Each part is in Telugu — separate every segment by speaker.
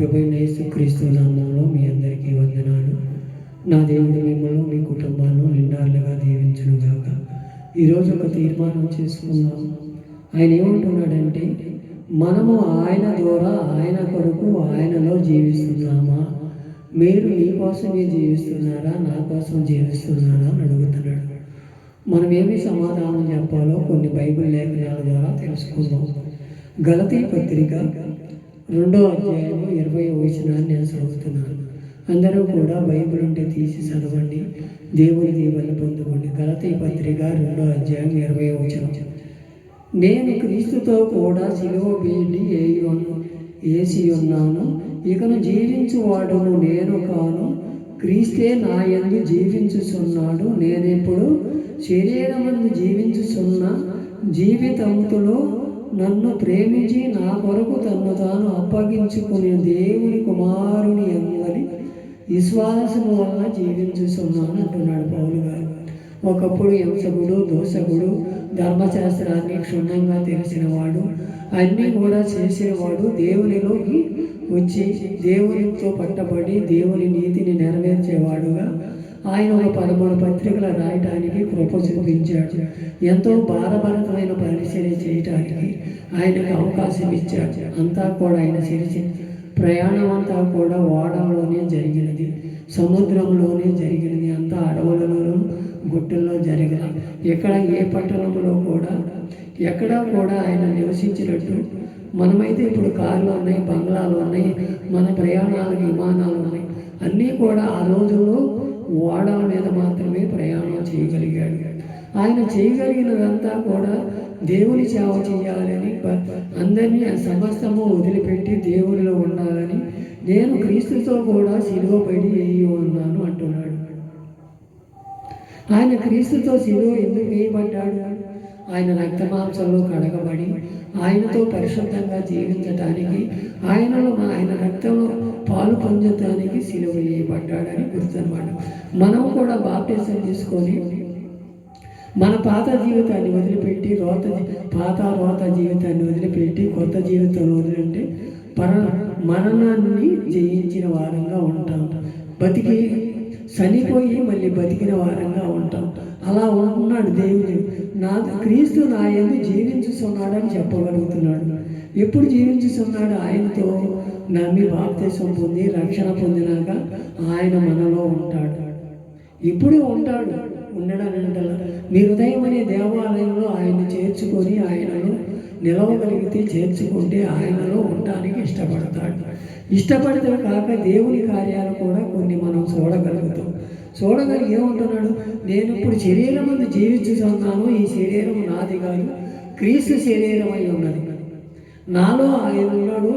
Speaker 1: ప్రభువైన యేసుక్రీస్తు నామములో మీ అందరికీ వందనాలు. నా దేవుడు మిమ్మల్ని మీ కుటుంబాలను నిండారులుగా దీవించునుగాక. ఈరోజు ఒక తీర్మానం చేసుకున్నాం. ఆయన ఏమంటున్నాడంటే, మనము ఆయన ద్వారా ఆయన కొరకు ఆయనలో జీవిస్తున్నామా? మీరు నీ కోసమే జీవిస్తున్నారా, నా కోసం జీవిస్తున్నారా అని అడుగుతున్నాడు. మనం ఏమి సమాధానం చెప్పాలో కొన్ని బైబిల్ లేఖనాల ద్వారా తెలుసుకుందాం. గలతీ పత్రిక 2వ అధ్యాయము 20వ వచనాన్ని నేను చదువుతున్నాను. అందరూ కూడా బైబిల్ ఉంటే తీసి చదవండి, దేవుని దీవెనలు పొందుకోండి. గలతీ పత్రిక 2వ అధ్యాయం 20వ వచనం. నేను క్రీస్తుతో కూడా శిలువ వేడి వేసి ఉన్నాను, ఇకను జీవించువాడును నేను కాను, క్రీస్తే నా యందు జీవించుచున్నాడు. నేనెప్పుడు శరీరమందు జీవించుచున్న జీవితంలో నన్ను ప్రేమించి నా కొరకు తన్ను తాను అప్పగించుకునే దేవుని కుమారుని అందరి విశ్వాసము వలన జీవించుతున్నాను అంటున్నాడు పౌలు గారు. ఒకప్పుడు హింసకుడు, దోషకుడు, ధర్మశాస్త్రాన్ని క్షుణ్ణంగా తెలిసినవాడు, అన్నీ కూడా చేసినవాడు, దేవునిలోకి వచ్చి దేవునితో పట్టబడి దేవుని నీతిని నెరవేర్చేవాడుగా ఆయన ఒక 13 పత్రికలు రాయటానికి కృప చూపించాడు. ఎంతో భారభరితమైన పరిచర్య చేయటానికి ఆయనకు అవకాశం ఇచ్చాడు. అంతా కూడా ఆయన చేసిన ప్రయాణం అంతా కూడా ఓడలోనే జరిగినది, సముద్రంలోనే జరిగినది, అంతా అడవులలో గుట్టల్లో జరిగిన. ఎక్కడ ఏ పట్టణంలో కూడా ఎక్కడా కూడా ఆయన నివసించినట్టు మనమైతే ఇప్పుడు కార్లు ఉన్నాయి, బంగ్లాలు ఉన్నాయి, మన ప్రయాణాలకు విమానాలు ఉన్నాయి. అన్నీ కూడా ఆ రోజుల్లో ఓడల మీద మాత్రమే ప్రయాణం చేయగలిగాడు. ఆయన చేయగలిగినదంతా కూడా దేవుని సేవ చేయాలని, అందరినీ సమస్తము వదిలిపెట్టి దేవునిలో ఉండాలని, నేను క్రీస్తుతో కూడా శిలువ పడి వేయి ఉన్నాను అంటున్నాడు. ఆయన క్రీస్తుతో శిలువ ఎందుకు వేయబడ్డాడు? ఆయన రక్తమాంసంలో కడగబడి ఆయనతో పరిశుద్ధంగా జీవించటానికి, ఆయన రక్తంలో పాలు పొందటానికి శిలువ వేయబడ్డాడని గుర్తన్నమాట. మనం కూడా బాప్టిజం తీసుకొని మన పాత జీవితాన్ని వదిలిపెట్టి రోత జీవితాన్ని వదిలిపెట్టి కొత్త జీవితం వదిలింటే మరణాన్ని జయించిన వారంగా ఉంటాం. బతికి చనిపోయి మళ్ళీ బతికిన వారంగా ఉంటాం. అలా ఉంటున్నాడు దేవుడు. క్రీస్తు నా యందు జీవించుతున్నాడని చెప్పగలుగుతున్నాడు. ఎప్పుడు జీవించుతున్నాడు? ఆయనతో నమ్మి బాప్తిసం పొంది రక్షణ పొందినాక ఆయన మనలో ఉంటాడు. ఇప్పుడు ఉంటాడు. ఉండడానంటే మీ హృదయం అనే దేవాలయంలో ఆయన్ని చేర్చుకొని ఆయనలో నిలవగలిగితే, చేర్చుకుంటే ఆయనలో ఉండడానికి ఇష్టపడితే కాక దేవుని కార్యాలు కూడా కొన్ని మనం చూడగలిగి ఏమంటున్నాడు? నేను ఇప్పుడు శరీరం ముందు జీవించుతున్నాను, ఈ శరీరం నాది కాదు, క్రీస్తు శరీరం అయి ఉన్నది, నాలో ఆయన ఉన్నాడు,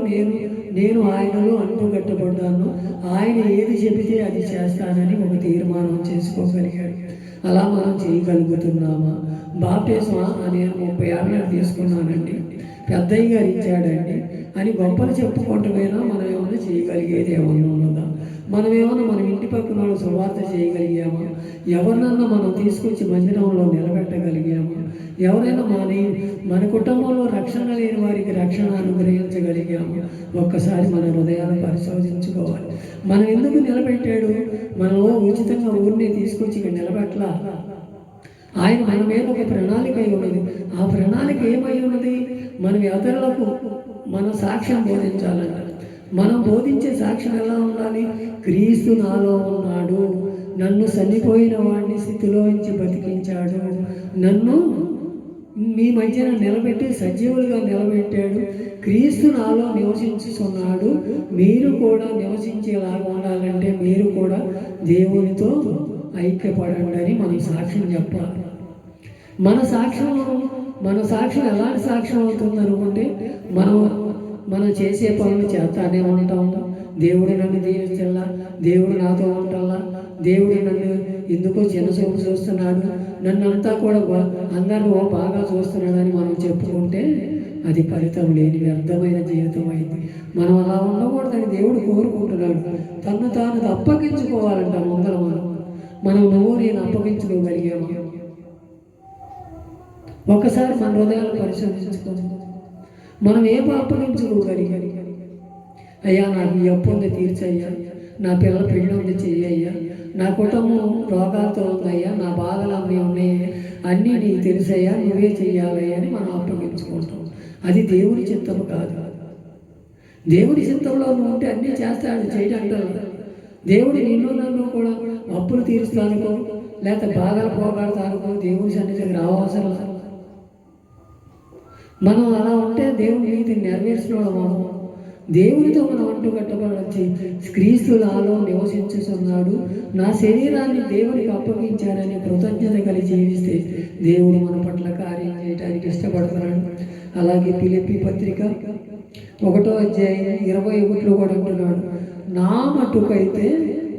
Speaker 1: నేను ఆయనలో అంటుకట్టబడ్డాను, ఆయన ఏది చెబితే అది చేస్తానని ఒక తీర్మానం చేసుకోగలిగాడు. అలా మనం చేయగలుగుతున్నామా? బాప్టిజమా నేను 30 ఏళ్ళ తీసుకున్నానండి, పెద్దయ్య గారు ఇచ్చాడండి అని గొప్పలు చెప్పుకుంటూమైనా మనం ఏమైనా చేయగలిగేది ఏమన్నా ఉన్నదా? మనం ఇంటి పక్కన వాళ్ళు సువార్త చేయగలిగామా? ఎవరినన్నా మనం తీసుకొచ్చి మందిరంలో నిలబెట్టగలిగామా? ఎవరైనా మన కుటుంబంలో రక్షణ లేని వారికి రక్షణ అనుగ్రహించగలిగామా? ఒక్కసారి మన హృదయాన్ని పరిశోధించుకోవాలి. మనం ఎందుకు నిలబెట్టాడు? మనలో ఉచితంగా ఊరిని తీసుకొచ్చి ఇక్కడ నిలబెట్టలా. ఆయన మన మీద ఒక ప్రణాళిక అయి ఉన్నది. ఆ ప్రణాళిక ఏమై ఉన్నది? మనం ఇతరులకు మన సాక్ష్యం బోధించాలంట. మనం బోధించే సాక్ష్యం ఎలా ఉండాలి? క్రీస్తు నాలో ఉన్నాడు, నన్ను చనిపోయిన వాడిని స్థితిలోంచి బతికించాడు, నన్ను మీ మధ్యన నిలబెట్టి సజీవులుగా నిలబెట్టాడు, క్రీస్తు నాలో నివసించుతున్నాడు, మీరు కూడా నివసించేలాగా ఉండాలంటే మీరు కూడా దేవునితో ఐక్యపడండి అని మనం సాక్ష్యం చెప్పాలి. మన సాక్ష్యం ఎలాంటి సాక్ష్యం అవుతుంది అనుకుంటే, మనం చేసే పనులు చేస్తానే ఉంటాం. దేవుడు నన్ను దీవించల్లా, దేవుడు నాతో ఉంటల్లా, దేవుడు నన్ను ఎందుకో చిన్నచూపు చూస్తున్నాడు, నన్ను అంతా కూడా అందరూ బాగా చూస్తున్నాడని మనం చెప్పుకుంటే అది ఫలితం లేని వ్యర్థమైన జీవితం అయింది. మనం అలా ఉండకూడదని దేవుడు కోరుకుంటున్నాడు. తను తాను అప్పగించుకోవాలంట. ముందర మనం నేను అప్పగించుకోగలిగాము. ఒక్కసారి మన హృదయాలు పరిశోధించుకోవాలి. మనం ఏం అప్పగించుకోగలిగాలి? అయ్యా నాకు ఈ అప్పు ఉంది తీర్చయ్యా, నా పిల్లల పెళ్ళి ఉంది చెయ్యయ్యా, నా కుటుంబం రోగాలతో ఉందయ్యా, నా బాధలు అన్నీ ఉన్నాయ్యా, అన్నీ నీకు తెలుసయ్యా, నువ్వే చెయ్యాలయ్యా అని మనం అప్పగించుకుంటాం. అది దేవుని చిత్తము కాదు. దేవుడి చిత్తంలో నువ్వు ఉంటే అన్నీ చేస్తాడు, చేయడంటే దేవుడు నిన్ను నన్ను కూడా అప్పులు తీరుస్తానుకో లేకపోతే బాధలు పోగొడతానుకో దేవుడి సన్నిధికి రావసరం. మనం అలా ఉంటే దేవుని నీతి నెరవేర్చుకోవడం. దేవునితో మనం అంటూ కట్టబడొచ్చి క్రీస్తు నాలో నివసించుతున్నాడు, నా శరీరాన్ని దేవునికి అప్పగించాడని కృతజ్ఞత కలిగి జీవిస్తే దేవుడు మన పట్ల కార్యం చేయడానికి ఇష్టపడుతున్నాడు. అలాగే ఫిలిప్పీ పత్రిక 1వ అధ్యాయం 21లో కూడా అంటున్నాడు, నా మటుకైతే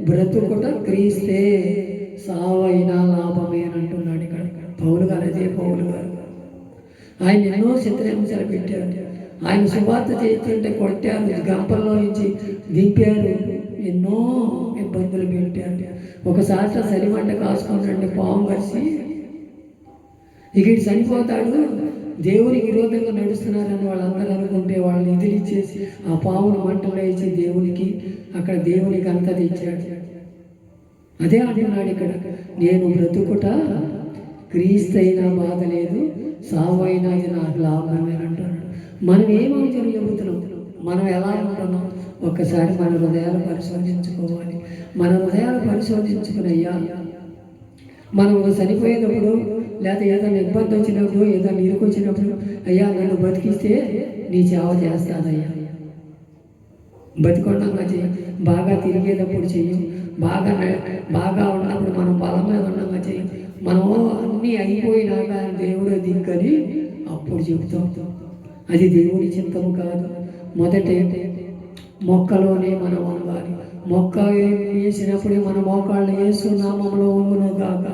Speaker 1: బ్రతుకుట క్రీస్తే, సావైనా లాభమే అని అంటున్నాడు. ఇక్కడ పౌలు గారు, అదే పౌలు గారు. ఆయన ఎన్నో చిత్రహింసలు పెట్టారు, ఆయన సువార్త చేస్తుంటే కొట్టారు, గంపల్లో నుంచి దింపారు, ఎన్నో ఇబ్బందులు పెట్టారు. ఒకసారి సరిమంట కాసుకున్నాడు పాము కలిసి, ఇక చనిపోతాడు, దేవునికి విరోధంగా నడుస్తున్నారని వాళ్ళందరూ అనుకుంటే వాళ్ళని ఎదిరిచ్చేసి ఆ పామును మంటలో వేసి దేవునికి అక్కడ దేవునికి అంతా తెచ్చాడు. అదే అంటున్నాడు ఇక్కడ, నేను బ్రతుకుట క్రీస్తైనా బాధ లేదు, సావైనా ఇది నాకు లాభమే అంటున్నాడు. మనం ఏమవుతుంది చెబుతున్నాం, మనం ఎలా ఉంటున్నాం ఒక్కసారి మన హృదయాలు పరిశోధించుకోవాలి. మన హృదయాలు పరిశోధించుకునయ్యా, మనం చనిపోయేటప్పుడు లేదా ఏదైనా ఇబ్బంది వచ్చినప్పుడు ఏదైనా ఇరుకు వచ్చినప్పుడు, అయ్యా నన్ను బతికిస్తే నీ సేవ చేస్తానయ్యా, బతికొండంగా చెయ్యి, బాగా తిరిగేటప్పుడు చెయ్యి, బాగా ఉన్నప్పుడు మనం బలంగా ఉండగా చెయ్యి, మనము అన్నీ అయిపోయినాక దేవుడు దిక్కని అప్పుడు చెబుతాం. అది దేవుడి చిత్తము కాదు. మొదట మొక్కలోనే మనం వంగాలి. మొక్క వేసినప్పుడే మన మోకాళ్ళు యేసు నామంలో వంగును గాక.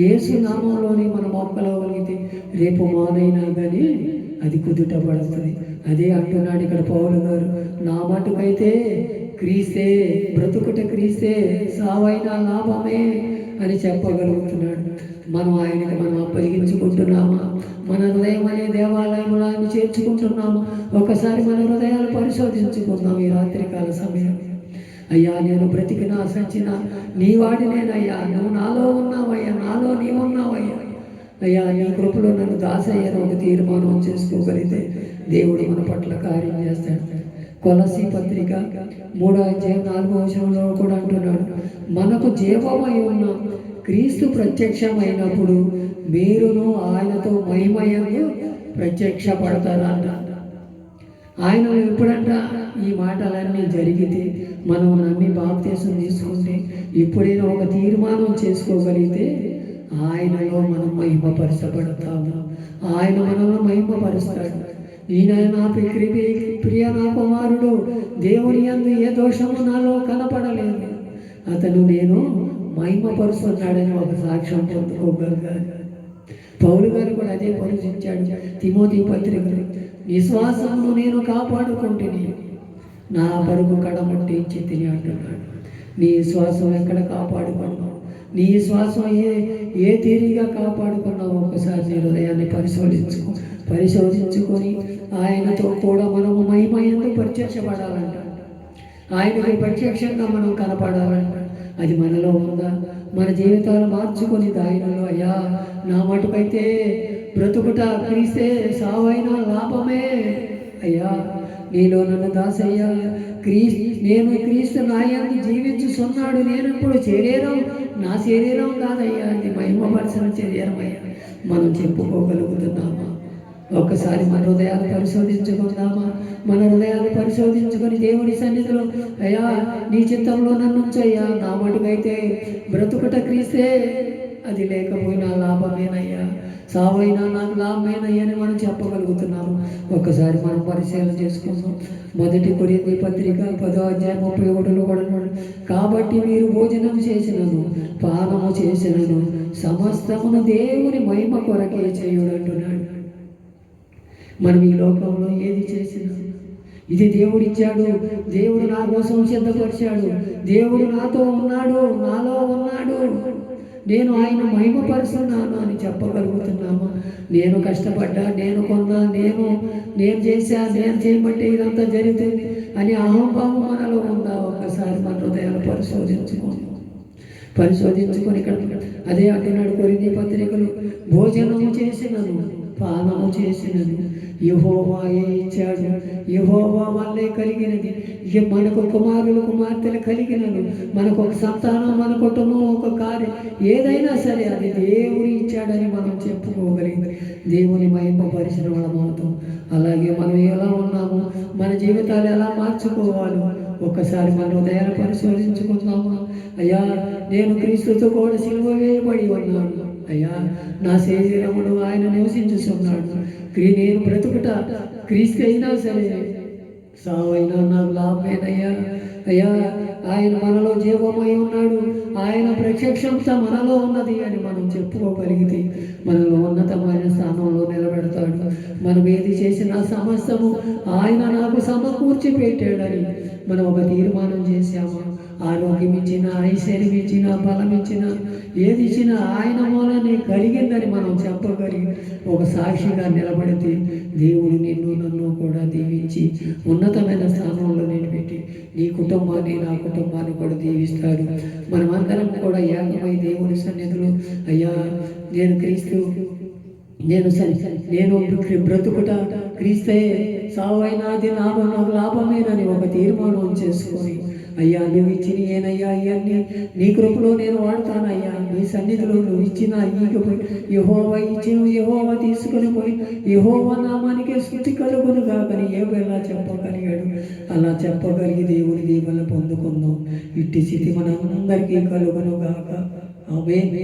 Speaker 1: యేసు నామంలోనే మన మొక్కలో వంగితే రేపు మానైనా కానీ అది కుదుట పడుతుంది. అదే అంటున్నాడు ఇక్కడ పౌలు గారు, నా మటుకైతే క్రీస్తే, బ్రతుకుట క్రీస్తే, సావైనా లాభమే అని చెప్పగలుగుతున్నాడు. మనం ఆయనకి మనం అప్పగించుకుంటున్నామా? మన హృదయం అనే దేవాలయంలో ఆయన చేర్చుకుంటున్నామా? ఒకసారి మన హృదయాలు పరిశోధించుకుందాం ఈ రాత్రికాల సమయం. అయ్యా నేను బ్రతికినా సచ్చినా నీ వాడినేనయ్యా, నువ్వు నాలో ఉన్నావయ్యా, నాలో నీవు ఉన్నావయ్యా, అయ్యా నీ కృపలో నన్ను దాసయ్యను ఒక తీర్మానం చేసుకోగలిగితే దేవుడు మన పట్ల కార్యం చేస్తాడు. కొలసీ పత్రిక 3వ అధ్యాయం 4వ వచనంలో కూడా అంటున్నాడు, మనకు జీవమై ఉన్న క్రీస్తు ప్రత్యక్షమైనప్పుడు మీరును ఆయనతో మహిమయందు ప్రత్యక్షపడతారంట. ఆయన ఎప్పుడంట ఈ మాటలన్నీ జరిగితే మనం నమ్మి బాప్తీసం తీసుకుంటే ఎప్పుడైనా ఒక తీర్మానం చేసుకోగలిగితే ఆయనలో మనం మహిమపరచబడతాము. ఆయన మనల్ని మహిమపరుస్తాడు. ఈయన నా ప్రియ నా కుమారుడు, దేవుని యందు ఏ దోషము నాలో కనపడలేదు, అతను నేను మహిమపరుస్తున్నాడని ఒక సాక్ష్యం పొందుకోగలిగారు. పౌలు గారు కూడా అదే పరిశీలించాడు. తిమోతి పత్రిక, విశ్వాసమును నేను కాపాడుకుంటుని నా పరుగు కడముట్టించి తిని అంటున్నాడు. నీ విశ్వాసం ఎక్కడ కాపాడుకున్నావు? నీ విశ్వాసం ఏ తీరిగా కాపాడుకున్నావు? ఒకసారి నీ హృదయాన్ని పరిశోధించుకొని ఆయనతో కూడా మనము మహిమయందు ప్రత్యక్షపడాలంట. ఆయనకి ప్రత్యక్షంగా మనం కనపడాలంట. అది మనలో ఉందా? మన జీవితాలు మార్చుకొని దాయినలో, అయ్యా నా మటుకైతే బ్రతుకుట క్రీస్తే, సావైనా లాభమే, అయ్యా నీలో నన్ను దాసయ్యా, నేను క్రీస్తు నాయాన్ని జీవించుతున్నాడు, నేను ఇప్పుడు శరీరం నా శరీరం కాదయ్యా, అది మహిమపరచిన శరీరం అయ్యా మనం చెప్పుకోగలుగుతున్నామా? ఒక్కసారి మన హృదయాలు పరిశోధించుకుందామా? మన హృదయాలు పరిశోధించుకొని దేవుని సన్నిధిలో, అయ్యా నీ చిత్తంలో నన్ను ఉంచయ్యా, నా మటుకైతే బ్రతుకుట క్రీస్తే, అది లేకపోయినా లాభమేనయ్యా, సావైనా నాకు లాభమేనయ్యా అని మనం చెప్పగలుగుతున్నాము. ఒక్కసారి మనం పరిశీలన చేసుకుందాం. 1 కొరింథీ పత్రిక 10వ అధ్యాయం 31లో కూడా, కాబట్టి మీరు భోజనం చేసినను పానము చేసినను సమస్తమును దేవుని మహిమ కొరకే చేయుడు అంటున్నాడు. మనం ఈ లోకంలో ఏది చేసినా ఇది దేవుడిచ్చాడు, దేవుడు నా కోసం సిద్ధపరిచాడు, దేవుడు నాతో ఉన్నాడు, నాలో ఉన్నాడు, నేను ఆయన మహిమపరుస్తున్నాను అని చెప్పగలుగుతున్నామా? నేను కష్టపడ్డా, నేను కొన్నా, నేను చేశా, నేను చేయమంటే ఇదంతా జరుగుతుంది అని అహంభావం మనలో ఉందా? ఒక్కసారి మన హృదయాలు పరిశోధించుకొని ఇక్కడ అదే అంటున్నాడు కొరింథీ పత్రికలు, భోజనము చేసినను పానము చేసినను యెహోవాయే ఇచ్చాడు, యెహోవా వల్లే కలిగినది. ఇక మనకు కుమారులు కుమార్తెలు కలిగినను, మనకు ఒక సంతానం, మన కుటుంబం, ఒక కార్యం ఏదైనా సరే అది దేవుడు ఇచ్చాడని మనం చెప్పుకోగలిగింది. దేవుని మహిమపరిచిన వాళ్ళమవుతాం. అలాగే మనం ఎలా ఉన్నాము, మన జీవితాలు ఎలా మార్చుకోవాలి ఒక్కసారి మన హృదయాన్ని పరిశోధించుకుందామా? అయ్యా, నేను క్రీస్తుతో కూడా సిలువ వేయబడి ఉన్నాను. అయ్యా, నా శరీరమును ఆయన నివసించుతున్నాడు. నేను బ్రతుకుట క్రీస్తు అయినా సరే, సావైనా నాకు లాభమేనయ్యా. అయ్యా, ఆయన మనలో జీవమై ఉన్నాడు, ఆయన ప్రత్యక్షంతో మనలో ఉన్నది అని మనం చెప్పుకోగలిగితే మనలో ఉన్నతమైన స్థానంలో నిలబెడతాడు. మనం ఏది చేసిన సమస్తము ఆయన నాకు సమకూర్చి పెట్టాడని మనం ఒక తీర్మానం చేశామా? ఆరోగ్యం ఇచ్చిన, ఐశ్వర్యం ఇచ్చిన, బలం ఇచ్చిన, ఏది ఇచ్చినా ఆయన మూలనే కలిగిందని మనం చెప్పగలిగి ఒక సాక్షిగా నిలబడితే దేవుడు నిన్ను నన్ను కూడా దీవించి ఉన్నతమైన స్థానంలో నిలబెట్టి నీ కుటుంబాన్ని, నా కుటుంబాన్ని కూడా దీవిస్తాడు. మనమందరం కూడా ఏకమై దేవుని సన్నిధిలో, అయ్యా, నేను క్రీస్తు, నేను బ్రతుకుట క్రీస్తే, సావైనాది నాకు లాభమేనని ఒక తీర్మానం చేసుకొని, అయ్యా, నువ్వు ఇచ్చిన ఏనయ్యా ఇవన్నీ నీ కృపలో నేను వాడతానయ్యా. నీ సన్నిధిలో నువ్వు ఇచ్చిన ఈకపోయి యెహోవా ఇచ్చిన, యెహోవా తీసుకొని పోయి యెహోవా నామానికే స్తుతి కలుగును కాకని ఎలా చెప్పగలిగాడు. అలా చెప్పగలిగి దేవుని దీవెనలు పొందుకుందాం. ఇట్టి స్థితి మనందరికీ కలుగును గాక. ఆమేన్.